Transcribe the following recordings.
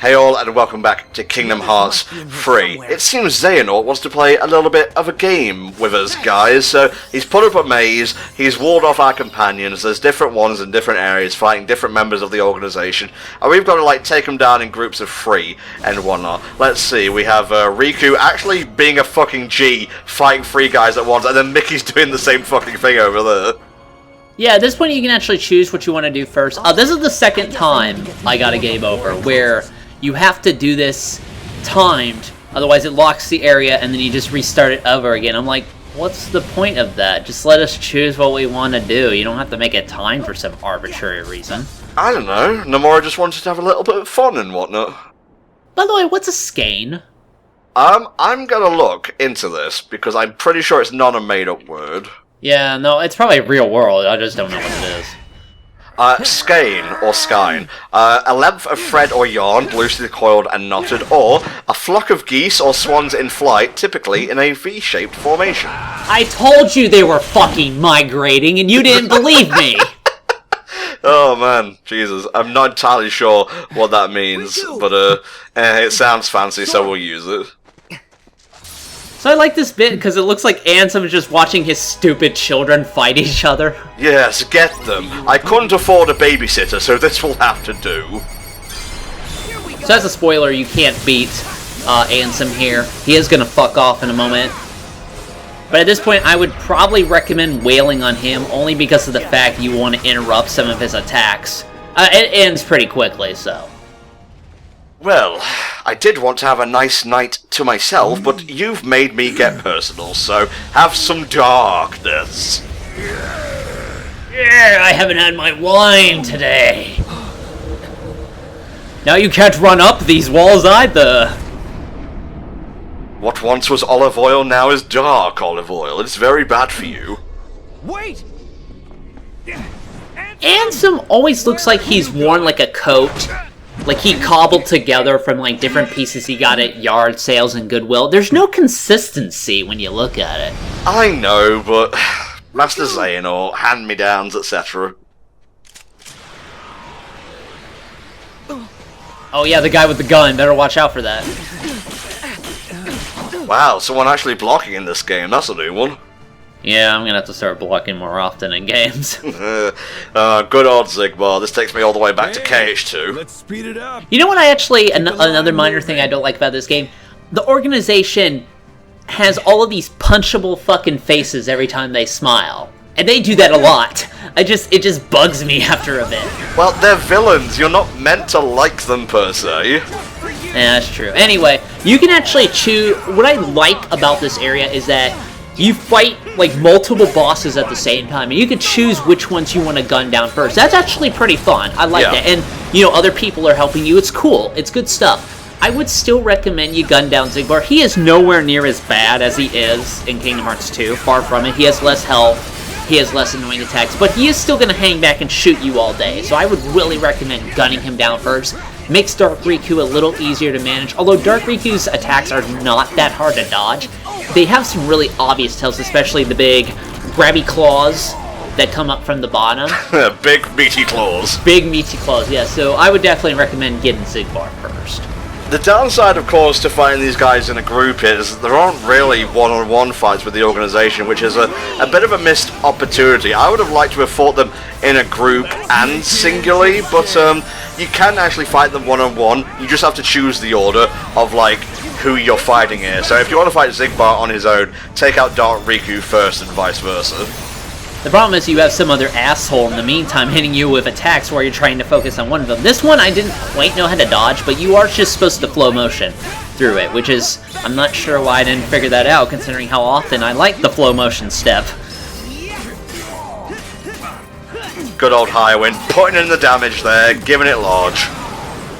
Hey all, and welcome back to Kingdom Hearts 3. It seems Xehanort wants to play a little bit of a game with us guys, so he's put up a maze, he's walled off our companions, there's different ones in different areas fighting different members of the organisation, and we've got to like take them down in groups of 3 and whatnot. Let's see, we have Riku actually being a fucking G, fighting 3 guys at once, and then Mickey's doing the same fucking thing over there. Yeah, at this point you can actually choose what you want to do first. This is the second time I got a game over, where you have to do this timed, otherwise it locks the area and then you just restart it over again. I'm like, what's the point of that? Just let us choose what we want to do. You don't have to make it timed for some arbitrary reason. I don't know, Nomura just wanted to have a little bit of fun and whatnot. By the way, what's a skein? I'm gonna look into this, because I'm pretty sure it's not a made-up word. Yeah, no, it's probably real world, I just don't know what it is. Skein, or Skein, a length of thread or yarn, loosely coiled and knotted, or a flock of geese or swans in flight, typically in a V-shaped formation. I told you they were fucking migrating, and you didn't believe me! Oh man, Jesus, I'm not entirely sure what that means, but it sounds fancy, so we'll use it. So I like this bit because it looks like Ansem is just watching his stupid children fight each other. Yes, get them. I couldn't afford a babysitter, so this will have to do. So as a spoiler, you can't beat Ansem here. He is going to fuck off in a moment. But at this point, I would probably recommend wailing on him, only because of the fact you want to interrupt some of his attacks. It ends pretty quickly, so. Well, I did want to have a nice night to myself, but you've made me get personal, so have some darkness. Yeah, I haven't had my wine today. Now you can't run up these walls either. What once was olive oil now is dark olive oil. It's very bad for you. Wait! Ansem always looks like he's worn like a coat. Like he cobbled together from like different pieces he got at yard sales and Goodwill. There's no consistency when you look at it. I know, but Master Xehanort, hand-me-downs, etc. Oh yeah, the guy with the gun. Better watch out for that. Wow, someone actually blocking in this game. That's a new one. Yeah, I'm gonna have to start blocking more often in games. Good old Zigbar. This takes me all the way back to KH2. Let's speed it up. You know what I actually, another minor thing I don't like about this game? The organization has all of these punchable fucking faces every time they smile. And they do that a lot. It just bugs me after a bit. Well, they're villains. You're not meant to like them, per se. Yeah, that's true. Anyway, you can actually choose. What I like about this area is that you fight, like, multiple bosses at the same time, and you can choose which ones you want to gun down first. That's actually pretty fun. I like that. And, you know, other people are helping you. It's cool. It's good stuff. I would still recommend you gun down Xigbar. He is nowhere near as bad as he is in Kingdom Hearts 2. Far from it. He has less health. He has less annoying attacks. But he is still going to hang back and shoot you all day. So I would really recommend gunning him down first. Makes Dark Riku a little easier to manage. Although Dark Riku's attacks are not that hard to dodge, they have some really obvious tells, especially the big grabby claws that come up from the bottom. Big meaty claws. Big meaty claws, yeah. So I would definitely recommend getting Xigbar first. The downside, of course, to fighting these guys in a group is there aren't really one-on-one fights with the organization, which is a bit of a missed opportunity. I would have liked to have fought them in a group and singularly, but you can actually fight them one-on-one. You just have to choose the order of, like, who you're fighting here. So if you want to fight Xigbar on his own, take out Dark Riku first and vice versa. The problem is you have some other asshole in the meantime hitting you with attacks while you're trying to focus on one of them. This one I didn't quite know how to dodge, but you are just supposed to flow motion through it, which is, I'm not sure why I didn't figure that out, considering how often I like the flow motion step. Good old Highwind, putting in the damage there, giving it large.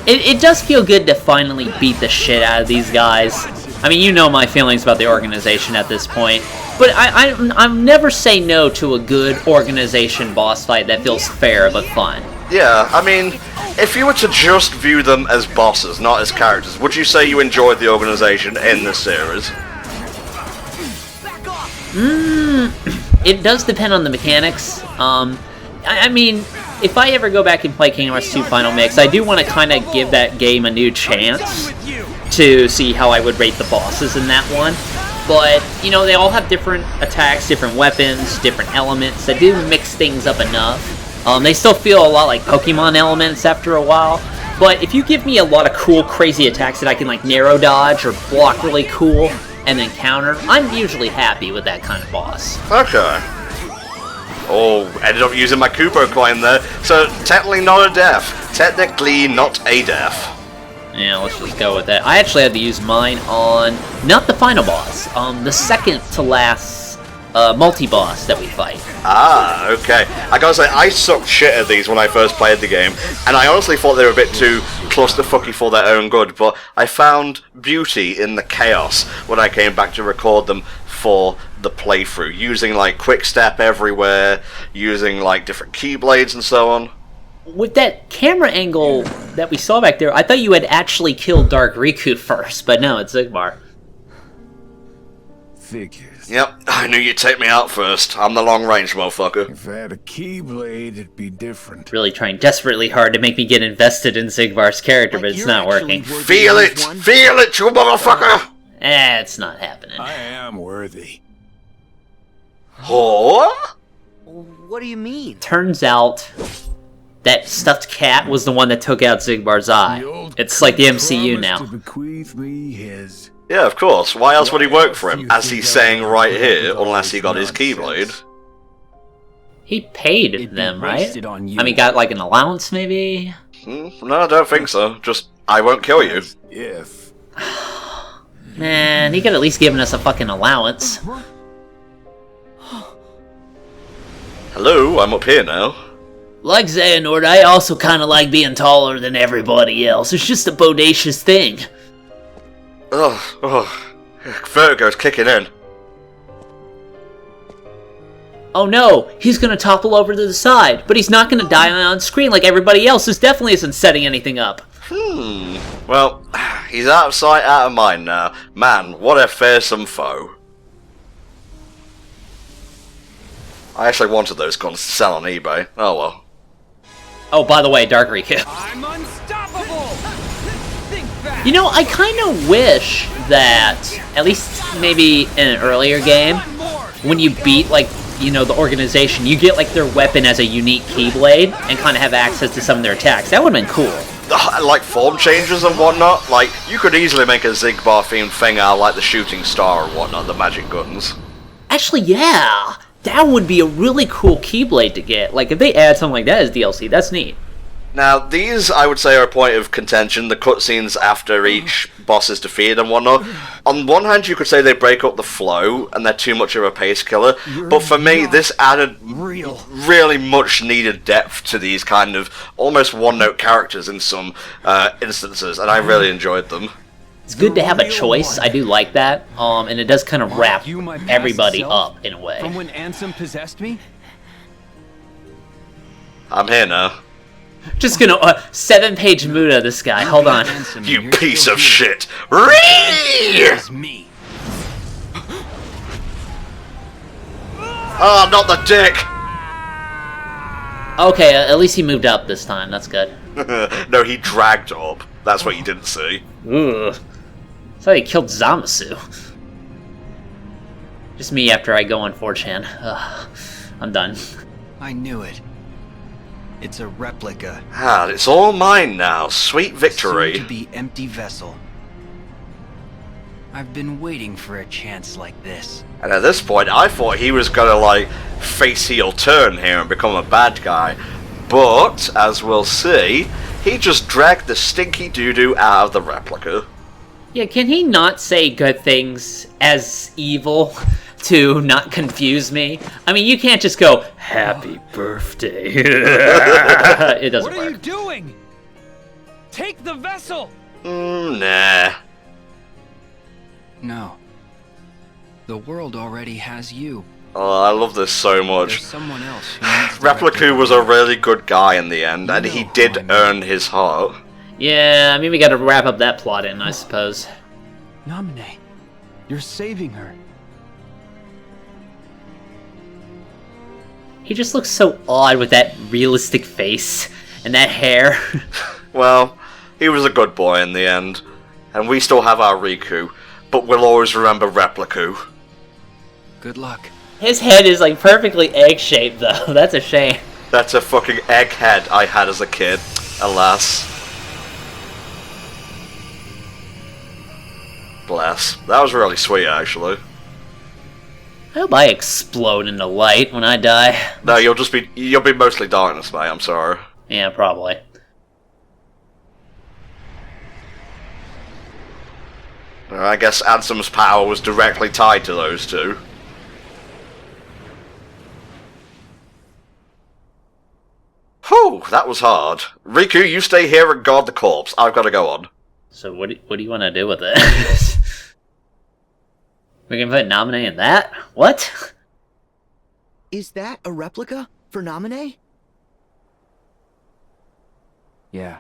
It does feel good to finally beat the shit out of these guys. I mean, you know my feelings about the organization at this point. But I'll never say no to a good organization boss fight that feels fair but fun. Yeah, I mean, if you were to just view them as bosses, not as characters, would you say you enjoyed the organization in this series? It does depend on the mechanics. I mean, if I ever go back and play Kingdom Hearts 2 Final Mix, I do want to kind of give that game a new chance to see how I would rate the bosses in that one. But, you know, they all have different attacks, different weapons, different elements that do mix things up enough. They still feel a lot like Pokemon elements after a while. But if you give me a lot of cool, crazy attacks that I can, like, narrow dodge or block really cool and then counter, I'm usually happy with that kind of boss. Okay. Oh, ended up using my Kupo coin there, so technically not a death. Technically not a death. Yeah, let's just go with that. I actually had to use mine on, not the final boss, the second to last multi-boss that we fight. Ah, okay. I gotta say, I sucked shit at these when I first played the game, and I honestly thought they were a bit too clusterfucky for their own good, but I found beauty in the chaos when I came back to record them for the playthrough, using like quick step everywhere, using like different keyblades and so on. With that camera angle that we saw back there, I thought you had actually killed Dark Riku first, but no, it's Xigbar. Figures. Yep, I knew you'd take me out first. I'm the long-range motherfucker. If I had a keyblade, it'd be different. Really trying desperately hard to make me get invested in Zigbar's character, but it's not working. Feel it! Feel it, you motherfucker! It's not happening. I am worthy. Oh? What do you mean? Turns out that stuffed cat was the one that took out Zigbar's eye. It's like the MCU now. To bequeath me his... Yeah, of course. Why else would he work for him, as he's saying right here, unless he got his Keyblade? He paid them, right? I mean, got like an allowance, maybe? No, I don't think so. Just, I won't kill you. If... Man, he could at least given us a fucking allowance. Hello, I'm up here now. Like Xehanort, I also kind of like being taller than everybody else. It's just a bodacious thing. Ugh. Vertigo's kicking in. Oh no, he's gonna topple over to the side, but he's not gonna die on screen like everybody else. This definitely isn't setting anything up. Well, he's out of sight, out of mind now. Man, what a fearsome foe. I actually wanted those guns to sell on eBay. Oh well. Oh, by the way, Dark Riku. I'm unstoppable! You know, I kind of wish that, at least maybe in an earlier game, when you beat, like, you know, the organization, you get, like, their weapon as a unique Keyblade and kind of have access to some of their attacks. That would have been cool. Like form changes and whatnot. Like, you could easily make a Xigbar-themed thing out like the shooting star or whatnot, the magic guns. Actually, yeah. That would be a really cool Keyblade to get. Like, if they add something like that as DLC, that's neat. Now, these, I would say, are a point of contention, the cutscenes after each boss is defeated and whatnot. On one hand, you could say they break up the flow, and they're too much of a pace killer, but for me, this added really much needed depth to these kind of almost one-note characters in some instances, and I really enjoyed them. It's good to have a choice, I do like that, and it does kind of wrap everybody up in a way. From when Ansem possessed me? I'm here now. Just gonna 7-page Muda this guy. Hold on. You piece of shit! It's me. Oh, not the dick! Okay, at least he moved up this time. That's good. No, he dragged up. That's what you didn't see. Ugh. So he killed Zamasu. Just me after I go on 4chan. Ugh. I'm done. I knew it. It's a replica. Ah, it's all mine now. Sweet victory. Soon to be empty vessel. I've been waiting for a chance like this. And at this point, I thought he was gonna, like, face heel turn here and become a bad guy. But, as we'll see, he just dragged the stinky doo-doo out of the replica. Yeah, can he not say good things as evil to not confuse me? I mean, you can't just go, happy birthday. It doesn't work. What are you doing? Take the vessel! Nah. No. The world already has you. Oh, I love this so much. There's someone else who needs the Replica was a really good guy in the end, and he did earn his heart. Yeah, I mean, we gotta wrap up that plot in, I suppose. Namine, you're saving her. He just looks so odd with that realistic face and that hair. Well, he was a good boy in the end. And we still have our Riku, but we'll always remember Repliku. Good luck. His head is like perfectly egg-shaped though, that's a shame. That's a fucking egg head I had as a kid, alas. Bless. That was really sweet, actually. I hope I explode into light when I die. No, you'll be mostly darkness, mate, I'm sorry. Yeah, probably. I guess Ansem's power was directly tied to those two. Whew, that was hard. Riku, you stay here and guard the corpse. I've got to go on. So what do you want to do with it? We can put Naminé in that? What? Is that a replica for Naminé? Yeah.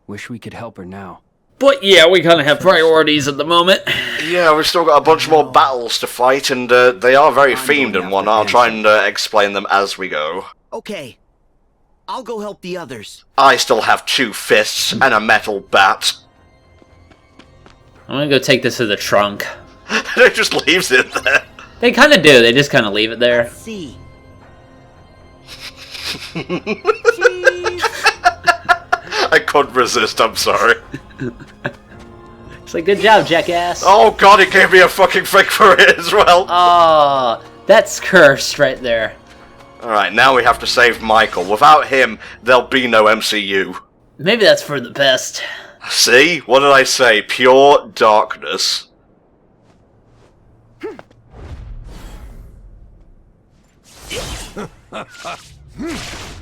Wish we could help her now. But yeah, we kind of have priorities at the moment. Yeah, we've still got a bunch more battles to fight, and they are very themed and whatnot. I'll try and explain them as we go. Okay. I'll go help the others. I still have 2 fists and a metal bat. I'm gonna go take this to the trunk. It just leaves it there. They kind of do, they just kind of leave it there. Let's see. I couldn't resist, I'm sorry. It's like, good job, jackass. Oh god, it gave me a fucking thing for it as well. Oh, that's cursed right there. Alright, now we have to save Michael. Without him, there'll be no MCU. Maybe that's for the best. See? What did I say? Pure darkness.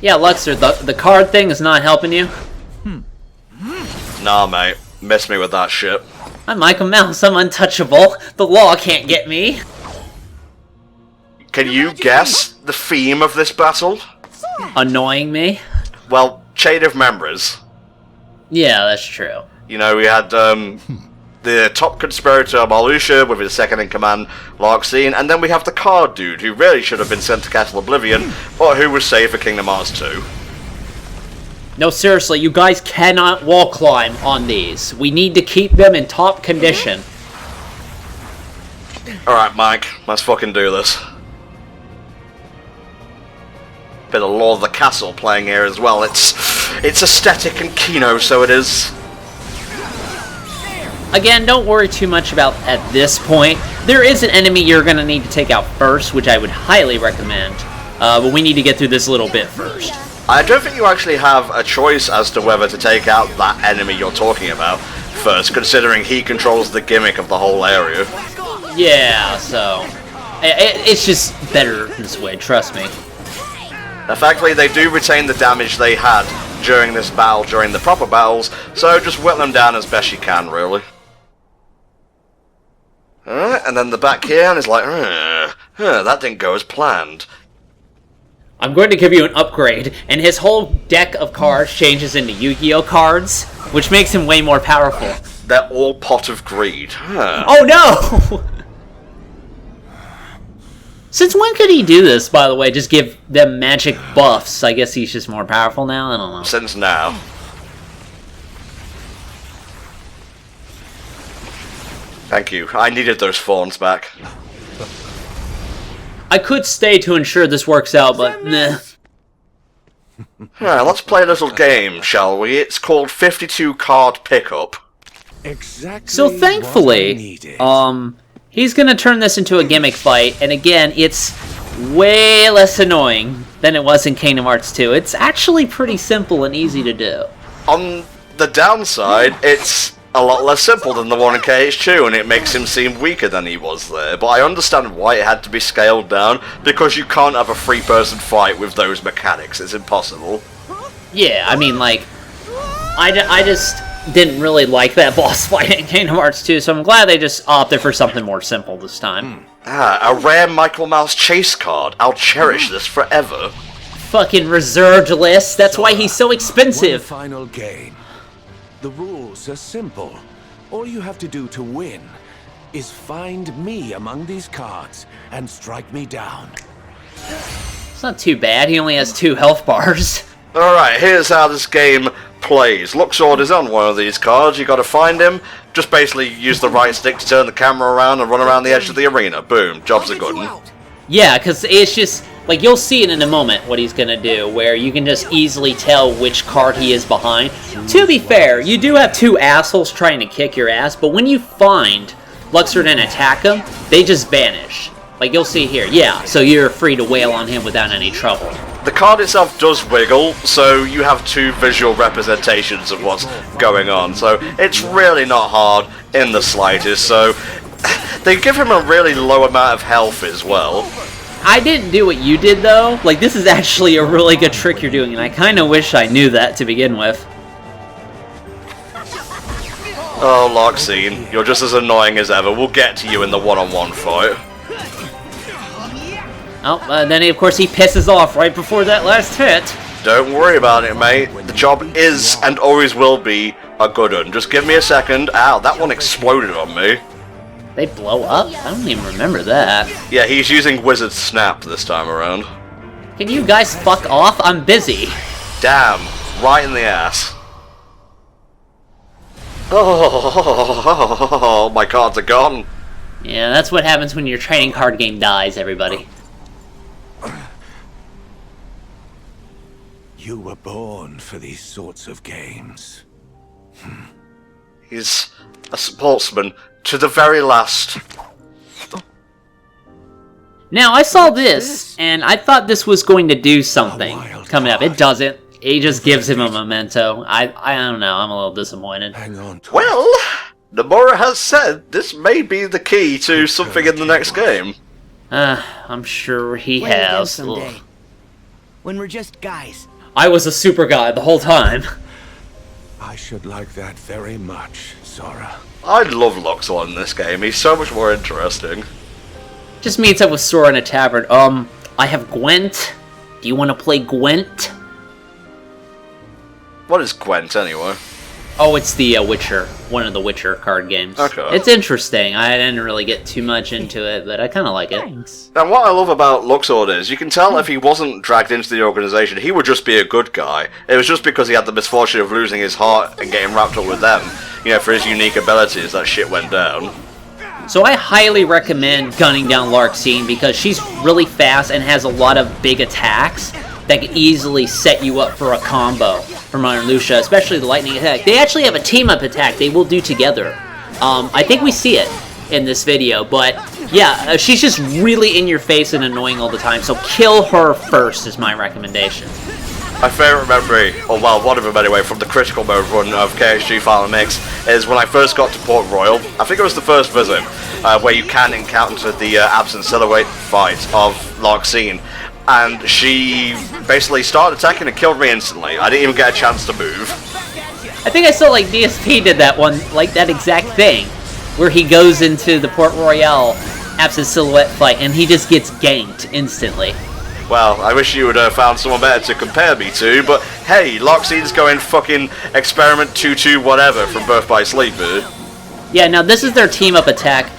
Yeah, Luxor, the card thing is not helping you. Nah, mate. Miss me with that shit. I'm Michael Mouse, I'm untouchable. The law can't get me. Can you guess the theme of this battle? Annoying me? Well, chain of memories. Yeah, that's true. You know, we had the top conspirator, Marluxia, with his second-in-command, Skein, and then we have the card dude, who really should have been sent to Castle Oblivion, but who was saved for Kingdom Hearts 2. No, seriously, you guys cannot wall climb on these. We need to keep them in top condition. Alright, Mike, let's fucking do this. Bit of Lord of the Castle playing here as well. It's aesthetic and kino, so it is. Again, don't worry too much about at this point. There is an enemy you're going to need to take out first, which I would highly recommend. But we need to get through this little bit first. I don't think you actually have a choice as to whether to take out that enemy you're talking about first, considering he controls the gimmick of the whole area. Yeah, so... It's just better this way, trust me. Effectively, they do retain the damage they had during this battle, during the proper battles, so just whittle them down as best you can, really. Alright, and then the back here, and it's like, that didn't go as planned. I'm going to give you an upgrade, and his whole deck of cards changes into Yu-Gi-Oh cards, which makes him way more powerful. They're all pot of greed. Oh no! Since when could he do this, by the way? Just give them magic buffs. I guess he's just more powerful now? I don't know. Since now. Thank you. I needed those fawns back. I could stay to ensure this works out, but nah. Alright, let's play a little game, shall we? It's called 52 Card Pickup. Exactly. So what I thankfully, needed. he's gonna turn this into a gimmick fight, and again, it's way less annoying than it was in Kingdom Hearts 2. It's actually pretty simple and easy to do. On the downside, it's a lot less simple than the one in KH2, and it makes him seem weaker than he was there. But I understand why it had to be scaled down, because you can't have a 3-person fight with those mechanics. It's impossible. Yeah, I mean, like, I just didn't really like that boss fight in Kingdom Hearts 2, so I'm glad they just opted for something more simple this time. A rare Michael Mouse chase card. I'll cherish this forever. Fucking reserved list, that's why he's so expensive. One final game. The rules are simple. All you have to do to win is find me among these cards and strike me down. not too bad. He only has 2 health bars. Alright, here's how this game plays. Luxord is on one of these cards. You gotta find him. Just basically use the right stick to turn the camera around and run around the edge of the arena. Boom. Job's a good one. Yeah, because it's just, like, you'll see it in a moment what he's gonna do, where you can just easily tell which card he is behind. To be fair, you do have 2 assholes trying to kick your ass, but when you find Luxord and attack him, they just vanish. Like, you'll see here, yeah, so you're free to wail on him without any trouble. The card itself does wiggle, so you have 2 visual representations of what's going on, so it's really not hard in the slightest, so they give him a really low amount of health as well. I didn't do what you did, though. Like, this is actually a really good trick you're doing, and I kind of wish I knew that to begin with. Oh, Loxine, you're just as annoying as ever. We'll get to you in the one-on-one fight. Oh, then of course he pisses off right before that last hit. Don't worry about it, mate. The job is and always will be a good one. Just give me a second. Ow, that one exploded on me. They blow up? I don't even remember that. Yeah, he's using Wizard Snap this time around. Can you guys fuck off? I'm busy. Damn, right in the ass. Oh, my cards are gone. Yeah, that's what happens when your trading card game dies, everybody. You were born for these sorts of games. He's a sportsman to the very last. Now, I saw this, and I thought this was going to do something coming up. It doesn't. It just gives him a memento. I don't know. I'm a little disappointed. Hang on to Well, Nomura has said this may be the key to something in the next game. I'm sure he Play again has. someday. Ugh. When we're just guys. I was a super guy the whole time. I should like that very much, Sora. I love Luxor in this game. He's so much more interesting. Just meets up with Sora in a tavern. I have Gwent. Do you want to play Gwent? What is Gwent, anyway? Oh, it's the Witcher. One of the Witcher card games. Okay. It's interesting. I didn't really get too much into it, but I kind of like it. Thanks. And what I love about Luxord is, you can tell if he wasn't dragged into the organization, he would just be a good guy. It was just because he had the misfortune of losing his heart and getting wrapped up with them. You know, for his unique abilities, that shit went down. So I highly recommend gunning down Larxene because she's really fast and has a lot of big attacks that can easily set you up for a combo from under Lucia, especially the lightning attack. They actually have a team-up attack they will do together. I think we see it in this video, but yeah, she's just really in your face and annoying all the time, so kill her first is my recommendation. My favourite memory, or well, one of them anyway, from the critical mode run of KHG Final Mix, is when I first got to Port Royal. I think it was the first visit, where you can encounter the absent silhouette fight of Larxene. And she basically started attacking and killed me instantly. I didn't even get a chance to move. I think I saw like DSP did that one, like that exact thing, where he goes into the Port Royale absent silhouette fight and he just gets ganked instantly. Well, I wish you would have found someone better to compare me to, but hey, Larxene's going fucking Experiment 2-2 whatever from Birth by Sleep, dude. Yeah, now this is their team-up attack.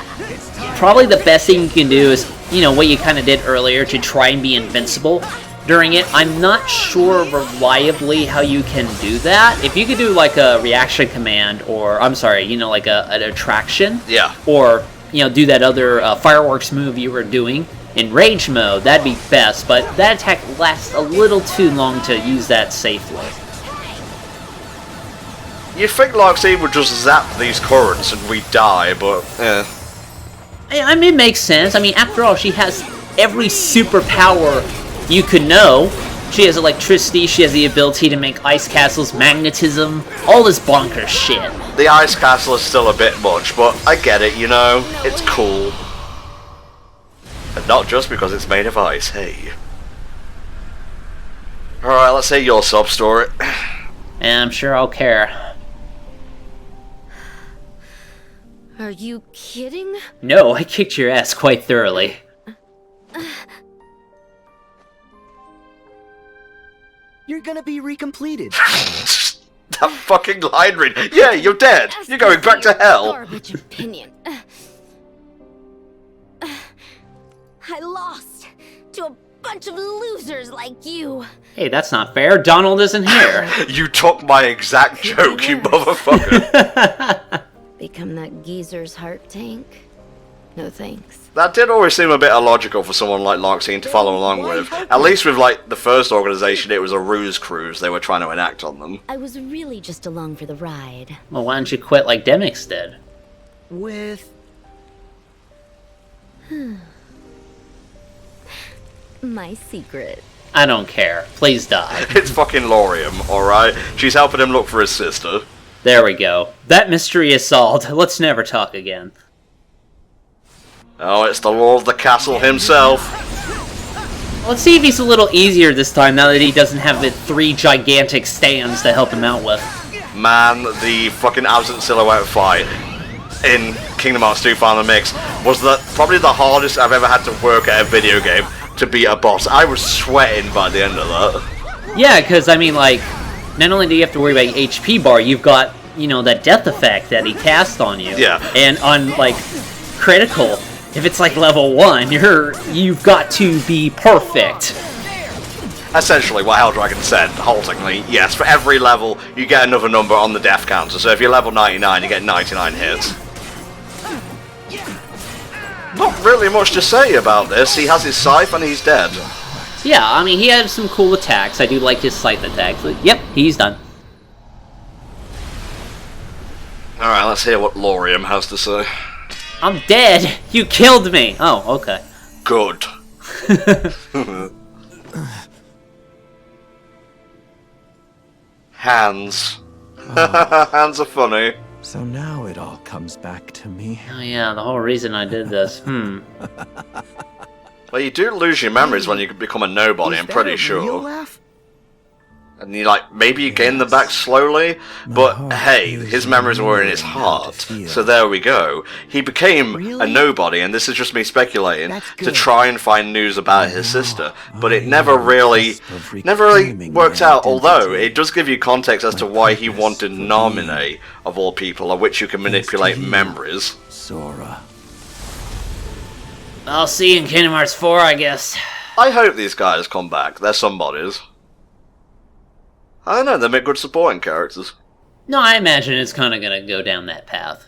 Probably the best thing you can do is, you know, what you kind of did earlier to try and be invincible during it. I'm not sure reliably how you can do that. If you could do like a reaction command, or, I'm sorry, you know, like an attraction. Yeah. Or, you know, do that other fireworks move you were doing in rage mode, that'd be best, but that attack lasts a little too long to use that safely. You'd think Larxene would just zap these currents and we'd die, but eh. I mean, it makes sense. I mean, after all, she has every superpower you could know. She has electricity, she has the ability to make ice castles, magnetism, all this bonkers shit. The ice castle is still a bit much, but I get it, you know, it's cool. And not just because it's made of ice, hey. Alright, let's hear your sub-story. And I'm sure I'll care. Are you kidding? No, I kicked your ass quite thoroughly. You're gonna be recompleted. That fucking line read. Yeah, you're dead. You're going back to hell. Garbage opinion. I lost to a bunch of losers like you. Hey, that's not fair. Donald isn't here. You took my exact joke, you motherfucker. Become that geezer's heart tank? No thanks. That did always seem a bit illogical for someone like Larkstein to follow along with. At least with, like, the first organization, it was a ruse cruise they were trying to enact on them. I was really just along for the ride. Well, why don't you quit like Demix did? With... My secret. I don't care. Please die. It's fucking Laurium, alright? She's helping him look for his sister. There we go. That mystery is solved. Let's never talk again. Oh, it's the Lord of the Castle himself. Let's see if he's a little easier this time now that he doesn't have the 3 gigantic stands to help him out with. Man, the fucking absent silhouette fight in Kingdom Hearts 2 Final Mix was probably the hardest I've ever had to work at a video game to beat a boss. I was sweating by the end of that. Yeah, because, I mean, like, not only do you have to worry about your HP bar, you've got, you know, that death effect that he cast on you. Yeah. And on, like, critical, if it's like level 1, you've got to be perfect. Essentially, what Hell Dragon said, haltingly, yes, for every level, you get another number on the death counter. So if you're level 99, you get 99 hits. Not really much to say about this. He has his scythe and he's dead. Yeah, I mean, he had some cool attacks. I do like his scythe attacks. Yep, he's done. Alright, let's hear what Laurium has to say. I'm dead! You killed me! Oh, okay. Good. Hands. Hands are funny. So now it all comes back to me. Oh yeah, the whole reason I did this. Well, you do lose your memories when you become a nobody, I'm pretty Real sure. laugh? And you, like, maybe you gain them back slowly, but hey, his memories were in his heart, so there we go. He became a nobody, and this is just me speculating, to try and find news about his sister, but it never really worked out, although it does give you context as to why he wanted Namine, of all people, of which you can manipulate memories. Sora. I'll see you in Kingdom Hearts 4, I guess. I hope these guys come back, they're somebodies. I don't know, they make good supporting characters. No, I imagine it's kind of going to go down that path.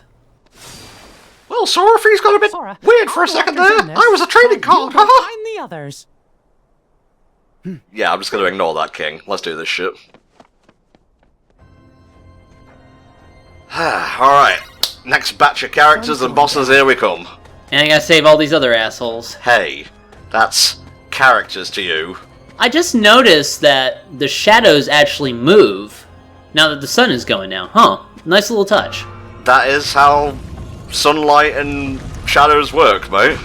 Well, Sorafee's got a bit weird for a second there. I was a trading card, haha! Find the others. Yeah, I'm just going to ignore that, King. Let's do this shit. Alright, next batch of characters and bosses, here we come. And I gotta save all these other assholes. Hey, that's characters to you. I just noticed that the shadows actually move now that the sun is going down. Huh, nice little touch. That is how sunlight and shadows work, mate.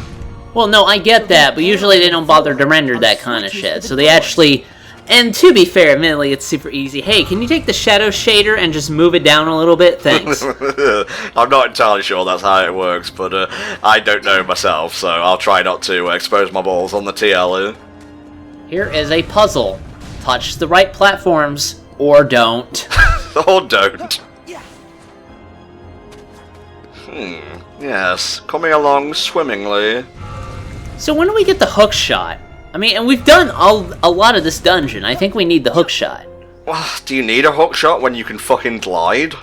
Well, no, I get that, but usually they don't bother to render that kind of shit. So they actually... And to be fair, admittedly, it's super easy. Hey, can you take the shadow shader and just move it down a little bit? Thanks. I'm not entirely sure that's how it works, but I don't know myself, so I'll try not to expose my balls on the TL. Here is a puzzle. Touch the right platforms, or don't. Or don't. Yes, coming along swimmingly. So when do we get the hook shot? I mean, and we've done a lot of this dungeon. I think we need the hook shot. Well, do you need a hook shot when you can fucking glide?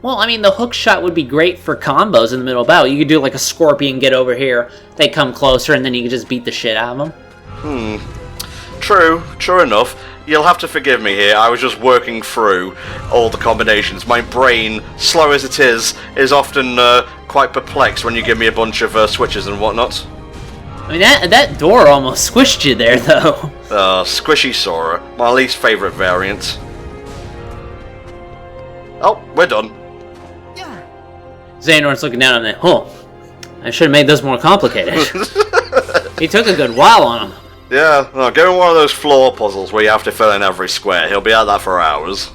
Well, I mean, the hook shot would be great for combos in the middle of battle. You could do like a scorpion, get over here, they come closer, and then you can just beat the shit out of them. True enough. You'll have to forgive me here, I was just working through all the combinations. My brain, slow as it is often quite perplexed when you give me a bunch of switches and whatnot. I mean, that door almost squished you there, though. Squishy Sora, my least favourite variant. Oh, we're done. Xehanort's looking down on it. Huh. I should have made this more complicated. He took a good while on him. Yeah, no, give him one of those floor puzzles where you have to fill in every square. He'll be at that for hours.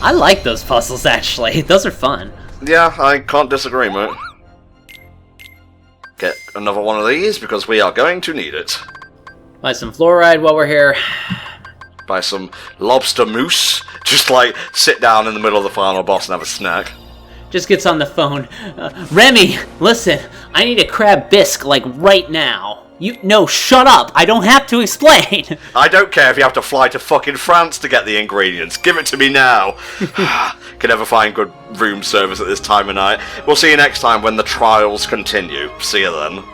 I like those puzzles, actually. Those are fun. Yeah, I can't disagree, mate. Get another one of these, because we are going to need it. Buy some fluoride while we're here. Buy some lobster mousse. Just, like, sit down in the middle of the final boss and have a snack. Just gets on the phone. Remy, listen, I need a crab bisque, like, right now. No, shut up. I don't have to explain. I don't care if you have to fly to fucking France to get the ingredients. Give it to me now. Can never find good room service at this time of night. We'll see you next time when the trials continue. See you then.